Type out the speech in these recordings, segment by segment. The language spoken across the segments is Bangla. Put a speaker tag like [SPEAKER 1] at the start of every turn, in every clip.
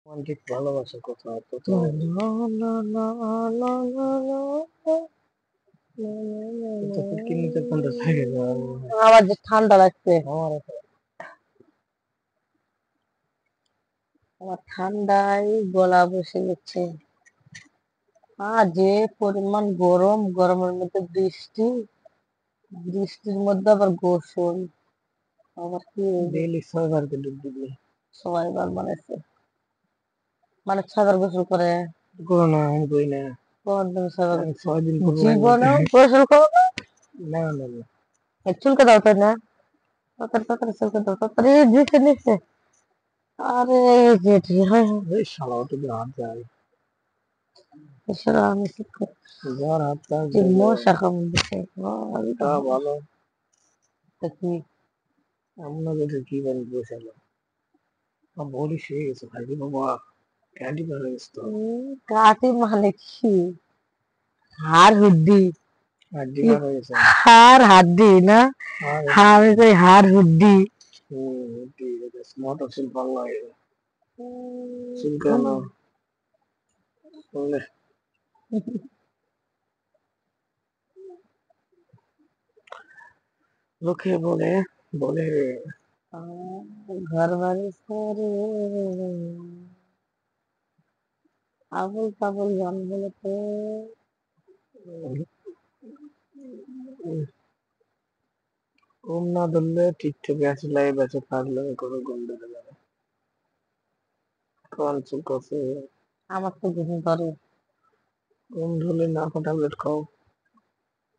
[SPEAKER 1] রোমান্টিক ভালোবাসার কথা তো
[SPEAKER 2] আমার যে ঠান্ডা লাগছে, আমার ঠান্ডায় গলা বসে গেছে। আর যে পরিমাণ গরম, গরমের মধ্যে বৃষ্টি, বৃষ্টির মধ্যে আবার গোসল, আবার কি
[SPEAKER 1] ডেইলি 6 বার ডুব দিবি।
[SPEAKER 2] সবাই বার বানাইছে, মানে 6 বার গোসল করে।
[SPEAKER 1] করোনা আমি কই না,
[SPEAKER 2] কোন তুমি 6 বার
[SPEAKER 1] আমি 6 দিন করবো
[SPEAKER 2] জীবনেও গোসল করো না?
[SPEAKER 1] না না না
[SPEAKER 2] চুলকে দাও তাই না, তাড়াতাড়ি তাড়াতাড়ি চুলকে দাও তাড়াতাড়ি, নিচে নিচে। আরে যেটি হয়
[SPEAKER 1] এই শালা তো হাত যায়
[SPEAKER 2] এছাড়া আমি কি করি?
[SPEAKER 1] যার হাত
[SPEAKER 2] যে
[SPEAKER 1] যায়
[SPEAKER 2] মশা কামড় দিছে,
[SPEAKER 1] তা ভালো।
[SPEAKER 2] তা কি
[SPEAKER 1] আমরা যদি কি বলি বসালো বলি সে গেছে ভাই বাবা, ক্যান্ডি করে গেছে তো
[SPEAKER 2] কাটি মানে কি? হাড় হুড্ডি,
[SPEAKER 1] হাড্ডি বার হয়ে গেছে।
[SPEAKER 2] হাড় হাড্ডি না, আমি কই হাড় হুড্ডি।
[SPEAKER 1] ঠিক আছে, মোটর শিল্প ভালো লাগে চুলকানো বলে লোকে বলে বলে
[SPEAKER 2] ঘর বাড়ি করে আবুল তাবুল গান বলেছে।
[SPEAKER 1] ঘুম না ধরলে টিকটকে আছে, লাইভ আছে, থাকলে কোনো ঘুম ধরে যাবে। কোন চুপ আছে,
[SPEAKER 2] আমার তো ঘুম ধরে
[SPEAKER 1] ঘুম ধরলে না ট্যাবলেট খাও,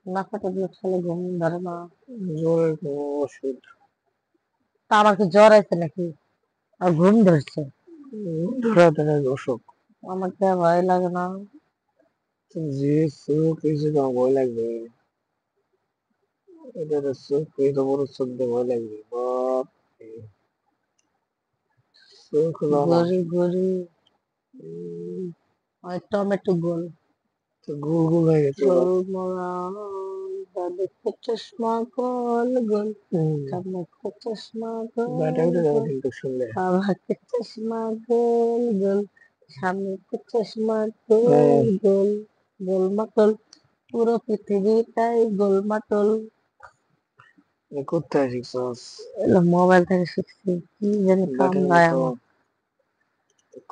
[SPEAKER 2] না, খেতে দিয়ে খেলে ঘুম ধরে না।
[SPEAKER 1] জোরে ওষুধ।
[SPEAKER 2] তা আমার কি জ্বর আছে নাকি, আর ঘুম ধরছে?
[SPEAKER 1] ধরা ধরা অসুখ,
[SPEAKER 2] আমাকে ভয় লাগে না।
[SPEAKER 1] যে চোখ কিছু ভয় লাগবে, এটা তো চোখ এই তো বড় চোখ দিয়ে ভয় লাগবে বাপ রে। চোখ না
[SPEAKER 2] গড়ি গড়ি ওই টমেটো গোল
[SPEAKER 1] তো গুল গুল হয়ে গেছে
[SPEAKER 2] গোল মোড়া, দাদিকে চশমা গোল গোল, কামাকে চশমা
[SPEAKER 1] ব্যাটা
[SPEAKER 2] গোল
[SPEAKER 1] উঠে যাবে
[SPEAKER 2] গোল,
[SPEAKER 1] কিন্তু শুনলে।
[SPEAKER 2] বাবাকে চশমা গোল গোল, স্বামীকে চশমা গোল গোল, গোলমাটল, পুরো পৃথিবীটাই গোলমাটল।
[SPEAKER 1] কোথায় শিখছস?
[SPEAKER 2] এগুলো মোবাইল থেকে শিখছি, কি জানি
[SPEAKER 1] ব্যাটা
[SPEAKER 2] কামড়ায়
[SPEAKER 1] তো
[SPEAKER 2] আমার।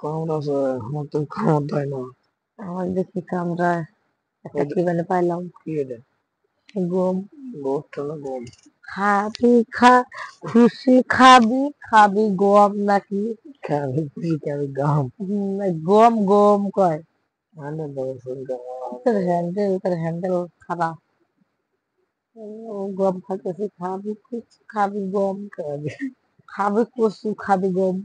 [SPEAKER 1] কম আছে, আমার তো কম হয় না।
[SPEAKER 2] আমার দেখি কামড়ায়, একটা কি জানি পাইলাম,
[SPEAKER 1] কি এটা
[SPEAKER 2] গম।
[SPEAKER 1] গোটা না গম?
[SPEAKER 2] খাবি খুশি খাবি খাবি গম নাকি?
[SPEAKER 1] খাবি খুশি খাবি গাম,
[SPEAKER 2] গম গম কয়।
[SPEAKER 1] মানে বড় শুনতে
[SPEAKER 2] তোর হ্যান্ডেল খারাপ। ও গম খাইতেছি, খাবি খুশি খাবি গম,
[SPEAKER 1] খাবি।
[SPEAKER 2] খাবি কচু খাবি গম।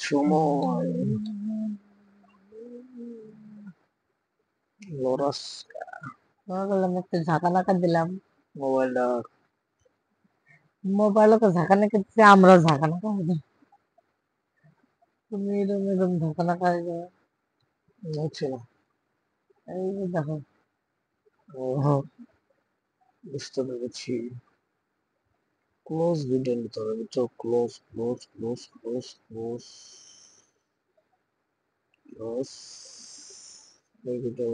[SPEAKER 1] সময় লরাস
[SPEAKER 2] একটু ঝাঁকা নাকা দিলাম,
[SPEAKER 1] মোবাইলটা
[SPEAKER 2] মোবাইলে তো ঝাঁকা নাকা দিচ্ছি, আমরাও ঝাঁকা নাকা দিলাম। তুমি এরম এরম ঝাঁকা নাকা
[SPEAKER 1] হচ্ছে না।
[SPEAKER 2] এই যে দেখো,
[SPEAKER 1] ও বুঝতে পেরেছি। ক্লোজ ভিডিও নিতে হবে বুঝছো, close close close close close close এই ভিডিও